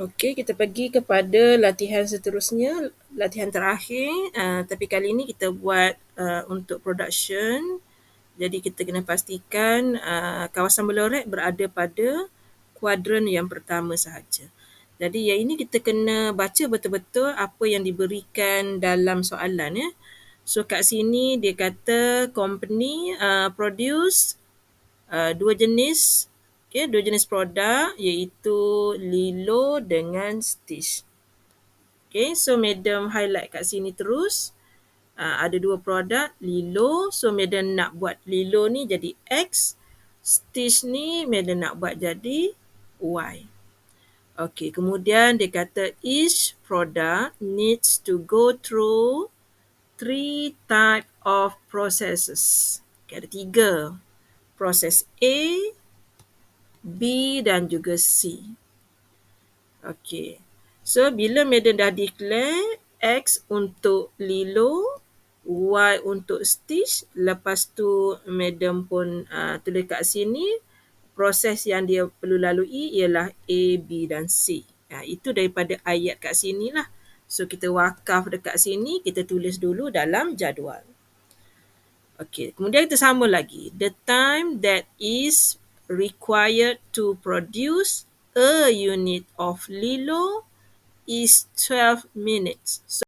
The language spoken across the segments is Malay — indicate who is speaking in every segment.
Speaker 1: Okey, kita pergi kepada latihan seterusnya, latihan terakhir. Tapi kali ini kita buat untuk production. Jadi kita kena pastikan kawasan melorek berada pada kuadran yang pertama sahaja. Jadi yang ini kita kena baca betul-betul apa yang diberikan dalam soalan ya. So kat sini dia kata company produce dua jenis dua jenis produk iaitu Lilo dengan Stitch. Okay, so madam highlight kat sini terus. Ada dua produk Lilo, so madam nak buat Lilo ni jadi X, Stitch ni madam nak buat jadi Y. Okay, kemudian dia kata each product needs to go through 3 type of processes. Okay, ada 3. Proses A, B dan juga C. Okey. So bila madam dah declare X untuk Lilo, Y untuk Stitch, lepas tu madam pun tulis kat sini proses yang dia perlu lalui ialah A, B dan C. Itu daripada ayat kat sini lah. So kita wakaf dekat sini, kita tulis dulu dalam jadual. Okey, kemudian kita sambung lagi. The time that is required to produce a unit of Lilo is 12 minutes. So,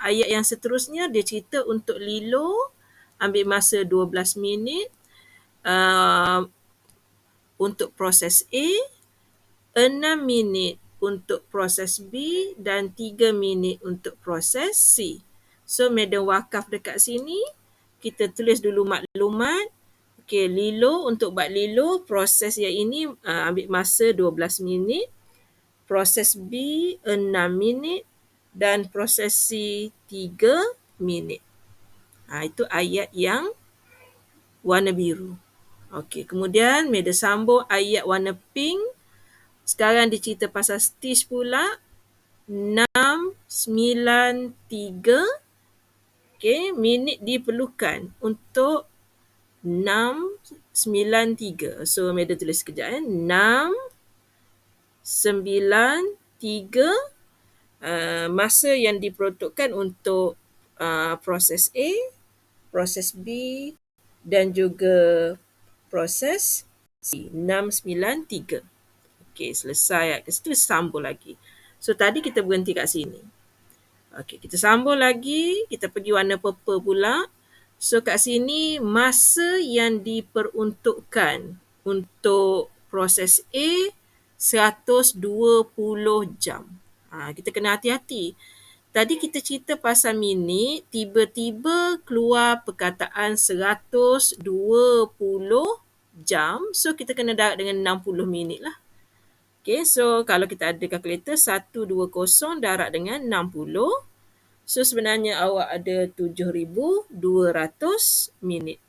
Speaker 1: ayat yang seterusnya dia cerita untuk Lilo ambil masa 12 minit untuk proses A, 6 minit untuk proses B dan 3 minit untuk proses C. So, madam wakaf dekat sini, kita tulis dulu maklumat. Okey, Lilo, untuk buat Lilo, proses yang ini ambil masa 12 minit. Proses B 6 minit dan proses C 3 minit. Itu ayat yang warna biru. Okey, kemudian madam sambung ayat warna pink. Sekarang dia cerita pasal Stitch pula. 6, 9, 3. Okey, minit diperlukan untuk 6, 9, 3. So, madam tulis sekejap 6, 9, 3. Masa yang diperuntukkan untuk proses A, proses B dan juga proses C. 6, 9, 3. Okey, selesai. Kat situ sambung lagi. So, tadi kita berhenti kat sini. Okey, kita sambung lagi. Kita pergi warna purple pula. So, kat sini masa yang diperuntukkan untuk proses A 120 jam. Kita kena hati-hati. Tadi kita cerita pasal minit, tiba-tiba keluar perkataan 120 jam. So, kita kena darab dengan 60 minit lah. Okay, so kalau kita ada kalkulator, 120 darab dengan 60. So, sebenarnya awak ada 7,200 minit.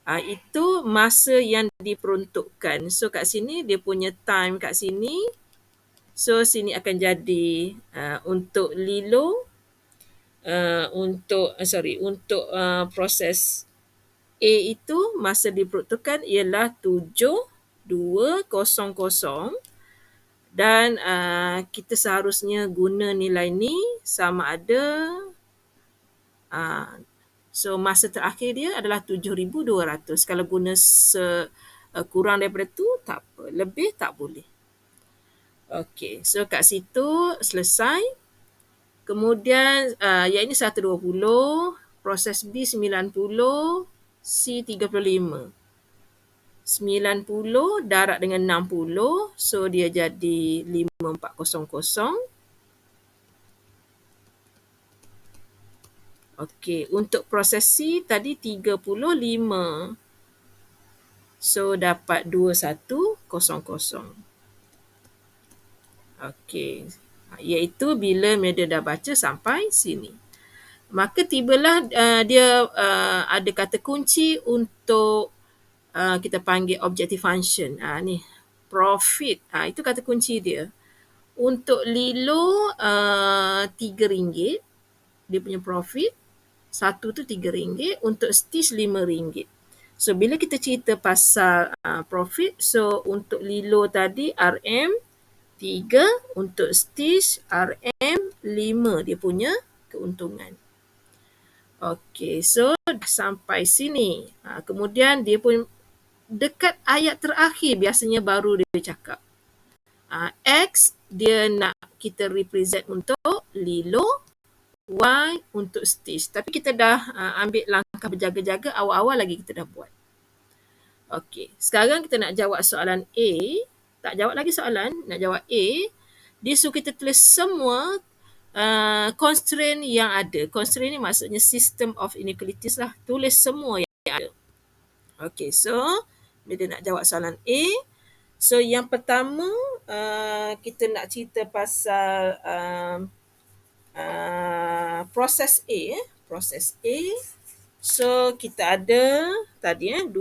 Speaker 1: Itu masa yang diperuntukkan. So, kat sini dia punya time kat sini. So, sini akan jadi untuk Lilo, untuk proses A itu masa diperuntukkan ialah 7,200 dan kita seharusnya guna nilai ni sama ada so masa terakhir dia adalah 7,200. Kalau guna kurang daripada tu tak apa, lebih tak boleh. Okey, so kat situ selesai. Kemudian yang ini 120, proses B 90, C 35. 90 darab dengan 60, so dia jadi 5,400. Okey, untuk proses C tadi 35. So dapat 2100. Okey, iaitu bila madam dah baca sampai sini. Maka tibalah dia ada kata kunci untuk kita panggil objective function. Ni profit. Itu kata kunci dia. Untuk Lilo RM3 dia punya profit. Satu tu RM3. Untuk Stitch RM5. So bila kita cerita pasal profit, so untuk Lilo tadi RM 3 untuk stitch, RM 5 dia punya keuntungan. Okey, so dah sampai sini. Kemudian dia pun dekat ayat terakhir biasanya baru dia cakap. X dia nak kita represent untuk lilo, Y untuk stitch. Tapi kita dah ambil langkah berjaga-jaga, awal-awal lagi kita dah buat. Okey, sekarang kita nak jawab soalan A. Tak jawab lagi soalan, nak jawab A. Dia suruh kita tulis semua constraint yang ada. Constraint ni maksudnya system of inequalities lah. Tulis semua yang ada. Okey, so bila nak jawab soalan A, so yang pertama kita nak cerita pasal proses A. Proses A. So kita ada tadi 12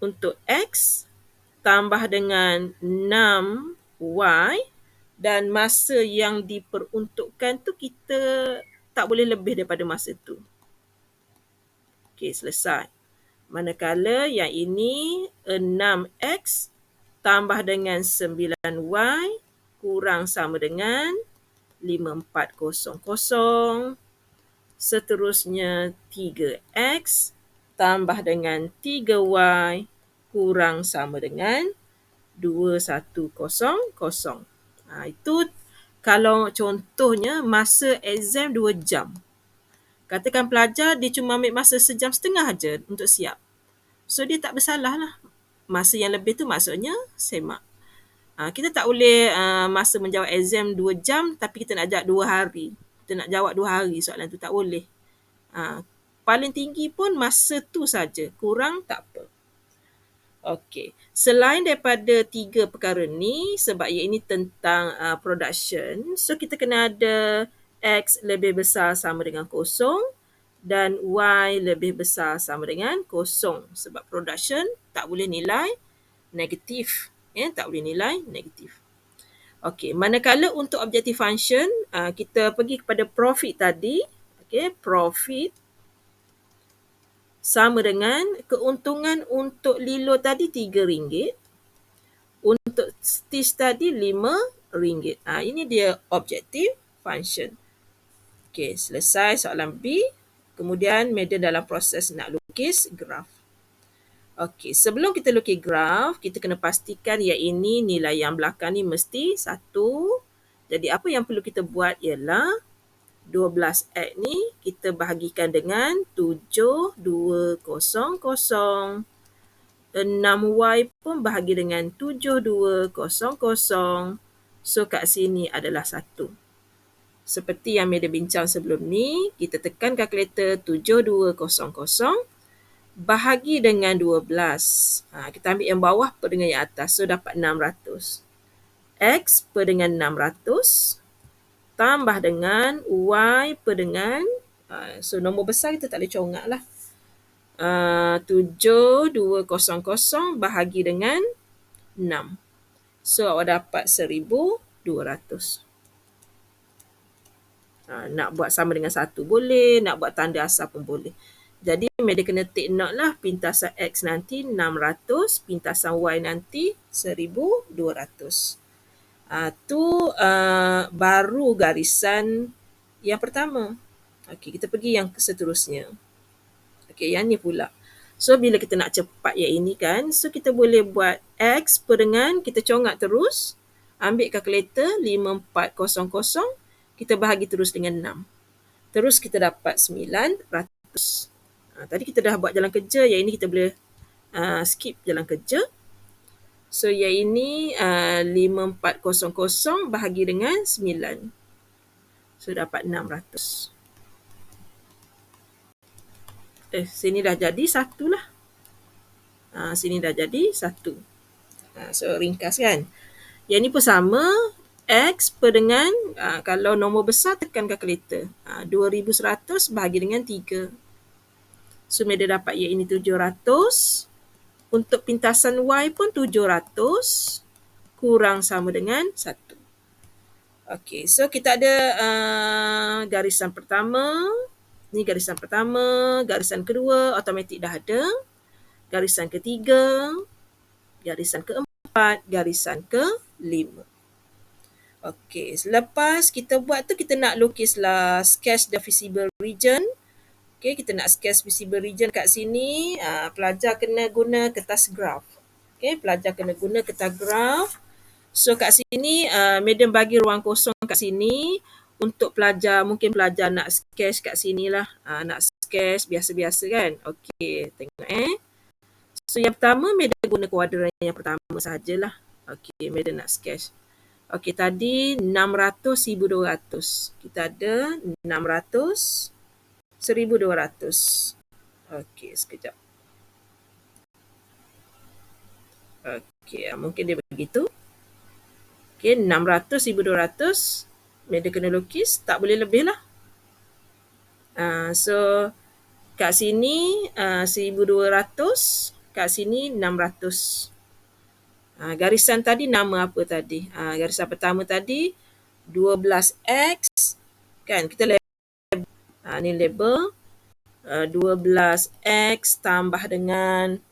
Speaker 1: untuk X tambah dengan 6Y dan masa yang diperuntukkan tu kita tak boleh lebih daripada masa tu. Okey, selesai. Manakala yang ini 6X tambah dengan 9Y kurang sama dengan 5400. Seterusnya 3X tambah dengan 3Y kurang sama dengan 2100. Itu kalau contohnya masa exam 2 jam. Katakan pelajar dia cuma ambil masa 1.5 jam je untuk siap. So dia tak bersalah lah. Masa yang lebih tu maksudnya semak. Kita tak boleh masa menjawab exam 2 jam tapi kita nak jawab 2 hari. Kita nak jawab 2 hari soalan tu, tak boleh. Paling tinggi pun masa tu saja, kurang tak apa. Okey, selain daripada 3 perkara ni, sebab ia ini tentang production, so kita kena ada X lebih besar sama dengan kosong dan Y lebih besar sama dengan kosong. Sebab production tak boleh nilai negatif. Tak boleh nilai negatif. Okey, manakala untuk objective function, kita pergi kepada profit tadi. Okey, profit sama dengan keuntungan untuk lilo tadi RM3. Untuk stitch tadi RM5. Ini dia objective function. Okey, selesai soalan B. Kemudian media dalam proses nak lukis graf. Okey, sebelum kita lukis graf, kita kena pastikan yang ini nilai yang belakang ni mesti 1. Jadi apa yang perlu kita buat ialah 12X ni kita bahagikan dengan 7200. 6Y pun bahagi dengan 7200. So kat sini adalah 1. Seperti yang Media bincang sebelum ni, kita tekan kalkulator 7200 bahagi dengan 12. Kita ambil yang bawah per dengan yang atas. So dapat 600. X per dengan 600 tambah dengan Y per dengan so nombor besar kita tak boleh congak lah. 7200 bahagi dengan 6. So awak dapat 1200. Nak buat sama dengan 1 boleh, nak buat tanda asal pun boleh. Jadi Media kena take note lah, pintasan X nanti 600, pintasan Y nanti 1200. Tu baru garisan yang pertama. Okey, kita pergi yang seterusnya. Okey, yang ni pula. So bila kita nak cepat yang ini kan, so kita boleh buat X per dengan, kita congak terus, ambil kalkulator 5400, kita bahagi terus dengan 6. Terus kita dapat 900. Tadi kita dah buat jalan kerja, yang ini kita boleh skip jalan kerja. So yang ini 5400 bahagi dengan 9. So dapat 600. Sini dah jadi 1 lah. Sini dah jadi 1. So ringkas kan. Yang ni pun sama. X per dengan, kalau nombor besar tekan kalkulator. 2100 bahagi dengan 3. So Media dapat yang ini 700. Untuk pintasan Y pun 700 kurang sama dengan 1. Okey, so kita ada garisan pertama. Ni garisan pertama. Garisan kedua automatik dah ada. Garisan ketiga. Garisan keempat. 4, garisan ke-5. Okey, selepas kita buat tu kita nak lukislah sketch the visible region. Okey, kita nak sketch visible region kat sini. Pelajar kena guna kertas graf. Okey, pelajar kena guna kertas graf. So kat sini madam bagi ruang kosong kat sini untuk pelajar, mungkin pelajar nak sketch kat sini lah. Nak sketch biasa-biasa kan. Okey, tengok So yang pertama madam guna kuadran yang pertama sajalah. Okey, madam nak sketch. Okey, tadi 600, 1200. Kita ada 600, 1200. Okey, sekejap. Okey, mungkin dia begitu. Okey, 600, 1200. Madam kena lukis, tak boleh lebih lah. So, kat sini 1200, kat sini 600. Garisan tadi nama apa tadi? Garisan pertama tadi 12x kan, kita label. Ni label 12x tambah dengan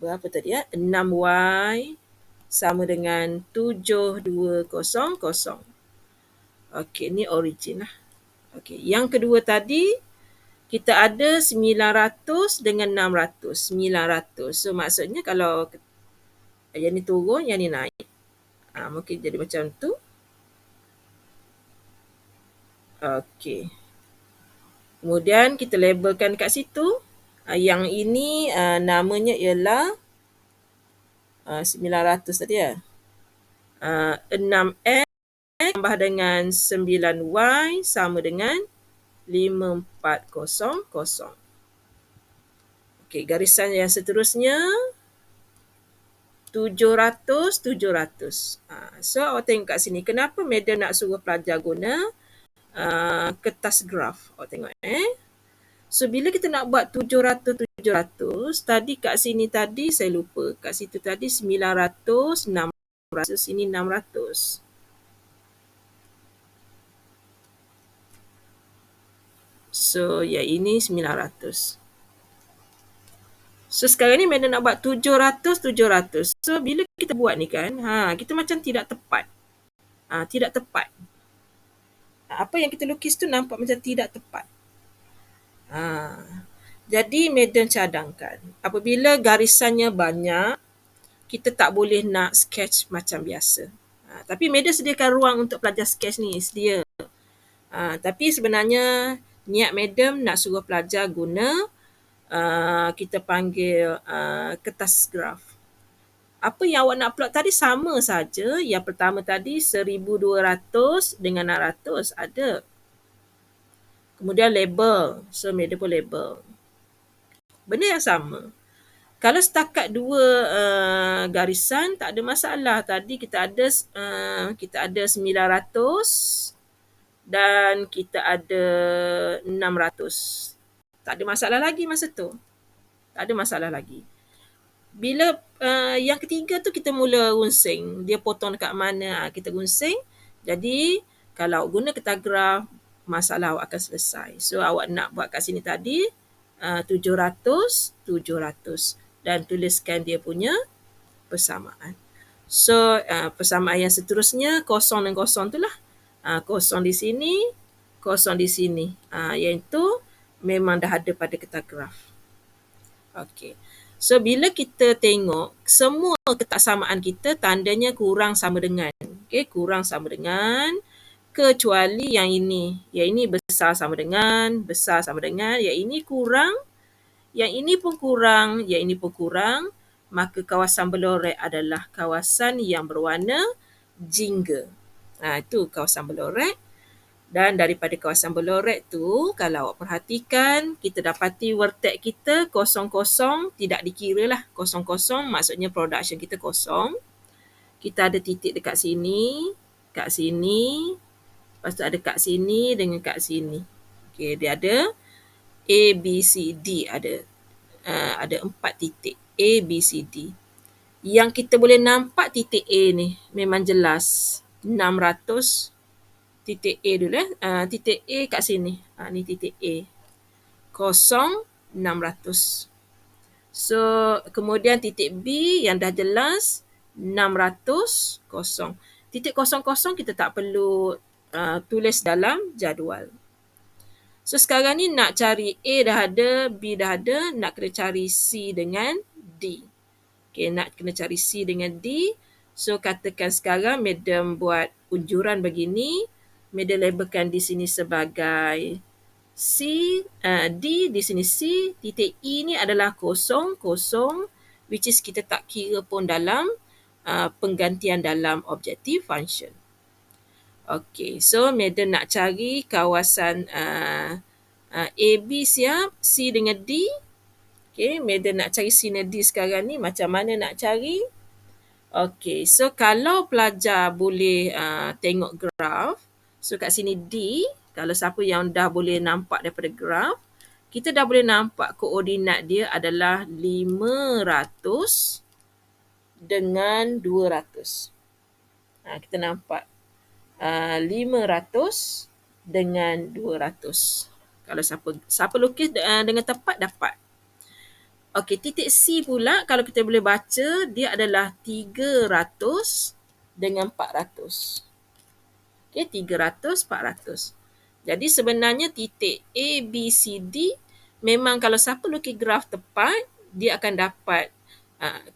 Speaker 1: berapa tadi 6y sama dengan 7200. Okey, ni origin lah. Okey, yang kedua tadi kita ada 900 dengan 600. 900. So maksudnya kalau yang ni turun, yang ni naik. Mungkin jadi macam tu. Okey. Kemudian kita labelkan kat situ. Yang ini namanya ialah 900 tadi ya. 6x tambah dengan 9y sama dengan 5400. Okey, garisan yang seterusnya 700, 700. So awak tengok kat sini, kenapa madam nak suruh pelajar guna kertas graf. Awak tengok So bila kita nak buat 700, 700, tadi kat sini tadi saya lupa. Kat situ tadi 900, 600, ini 600. So yang ini 900. So sekarang ni madam nak buat 700, 700. So bila kita buat ni kan, kita macam tidak tepat. Tidak tepat. Apa yang kita lukis tu nampak macam tidak tepat. Jadi madam cadangkan, apabila garisannya banyak, kita tak boleh nak sketch macam biasa. Tapi madam sediakan ruang untuk pelajar sketch ni, sedia. Tapi sebenarnya niat madam nak suruh pelajar guna kita panggil kertas graf. Apa yang awak nak plot tadi sama saja. Yang pertama tadi 1200 dengan 600 ada. Kemudian label. So madam pun label. Benda yang sama. Kalau setakat dua garisan tak ada masalah. Tadi kita ada 900 dan kita ada 600. Tak ada masalah lagi masa tu. Tak ada masalah lagi. Bila yang ketiga tu kita mula runsing. Dia potong dekat mana, kita runsing. Jadi kalau guna kertas graf, masalah awak akan selesai. So awak nak buat kat sini tadi 700, 700 dan tuliskan dia punya persamaan. So persamaan yang seterusnya kosong dan kosong tu lah. Kosong di sini, kosong di sini. Iaitu memang dah ada pada kertas graf. Okey. So bila kita tengok semua ketaksamaan kita tandanya kurang sama dengan. Okey, kurang sama dengan. Kecuali yang ini. Yang ini besar sama dengan, besar sama dengan. Yang ini kurang, yang ini pun kurang, yang ini pun kurang. Maka kawasan berlorek adalah kawasan yang berwarna jingga. Itu kawasan berlorek. Dan daripada kawasan berlorek tu, kalau awak perhatikan, kita dapati vertex kita kosong-kosong, tidak dikira lah. Kosong-kosong maksudnya production kita kosong. Kita ada titik dekat sini, kat sini. Lepas tu ada kat sini dengan kat sini. Okay, dia ada A, B, C, D. Ada 4 titik. A, B, C, D. Yang kita boleh nampak titik A ni memang jelas. 600 titik A dulu titik A kat sini. Ni titik A. 600. So, kemudian titik B yang dah jelas 600 kosong. Titik kosong-kosong kita tak perlu tulis dalam jadual. So sekarang ni nak cari A dah ada, B dah ada, nak kena cari C dengan D. Okay, nak kena cari C dengan D. So katakan sekarang madam buat unjuran begini. Madam labelkan di sini sebagai C, D di sini C, titik E ni adalah kosong, kosong, which is kita tak kira pun dalam penggantian dalam objective function. Okay, so madam nak cari kawasan AB siap, C dengan D. Okay, madam nak cari C dengan D sekarang ni, macam mana nak cari? Okay, so kalau pelajar boleh tengok graf, so kat sini D, kalau siapa yang dah boleh nampak daripada graf, kita dah boleh nampak koordinat dia adalah 500 dengan 200. Kita nampak 500 dengan 200. Kalau siapa lukis dengan tepat dapat. Okey, titik C pula kalau kita boleh baca dia adalah 300 dengan 400. Okey, 300, 400. Jadi sebenarnya titik A, B, C, D memang kalau siapa lukis graf tepat, dia akan dapat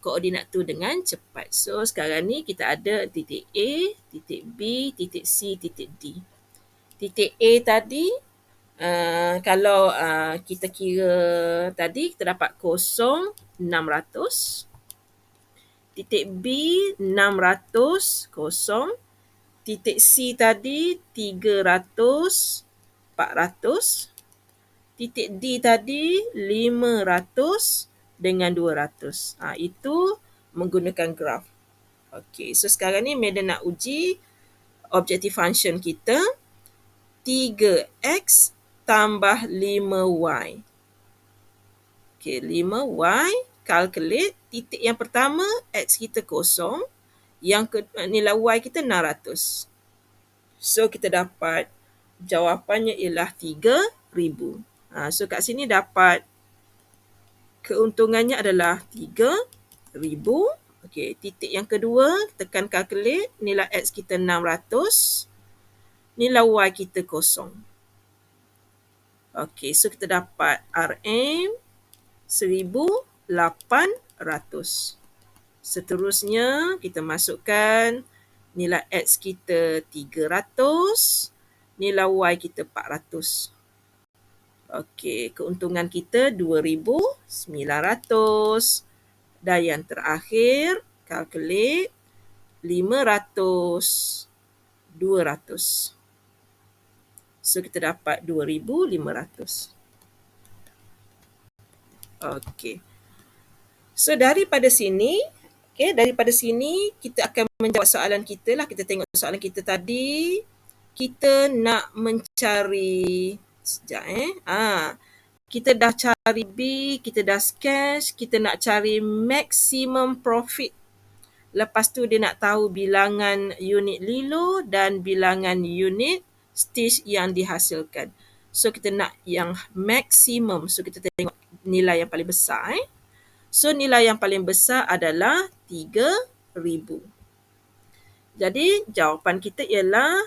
Speaker 1: koordinat tu dengan cepat. So sekarang ni kita ada titik A, titik B, titik C, titik D. Titik A tadi, kalau kita kira tadi, kita dapat kosong 600. Titik B 600 kosong. Titik C tadi 300 400. Titik D tadi 500 dengan 200. Itu menggunakan graf. Okey, so sekarang ni madam nak uji objective function kita 3x tambah 5y. Okey, 5y, calculate. Titik yang pertama x kita kosong, yang nilai y kita 600. So kita dapat jawapannya ialah 3,000. So kat sini dapat keuntungannya adalah 3,000. Okey, titik yang kedua, tekan calculate, nilai x kita 600, nilai y kita kosong. Okey, so kita dapat RM 1,800. Seterusnya, kita masukkan nilai x kita 300, nilai y kita 400. Okey, keuntungan kita 2,900. Dan yang terakhir, calculate 500, 200. So, kita dapat 2,500. Okey. So, daripada sini kita akan menjawab soalan kita lah. Kita tengok soalan kita tadi. Kita nak mencari, kita dah cari B, kita dah sketch, kita nak cari maximum profit. Lepas tu dia nak tahu bilangan unit lilo dan bilangan unit stitch yang dihasilkan. So kita nak yang maksimum. So kita tengok nilai yang paling besar. So nilai yang paling besar adalah 3,000. Jadi jawapan kita ialah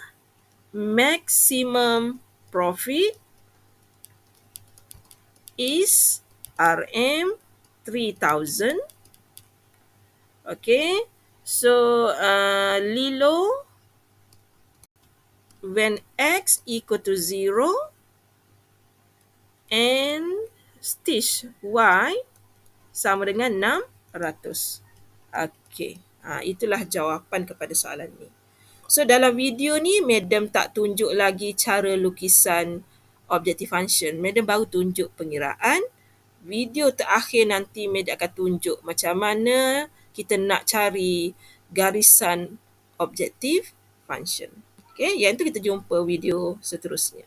Speaker 1: maximum profit is RM 3,000. Okay. So lilo when x equal to 0 and stitch y sama dengan 600. Okay. Itulah jawapan kepada soalan ni. So dalam video ni madam tak tunjuk lagi cara lukisan objective function. Madam baru tunjuk pengiraan. Video terakhir nanti madam akan tunjuk macam mana kita nak cari garisan objective function. Okay, yang itu kita jumpa video seterusnya.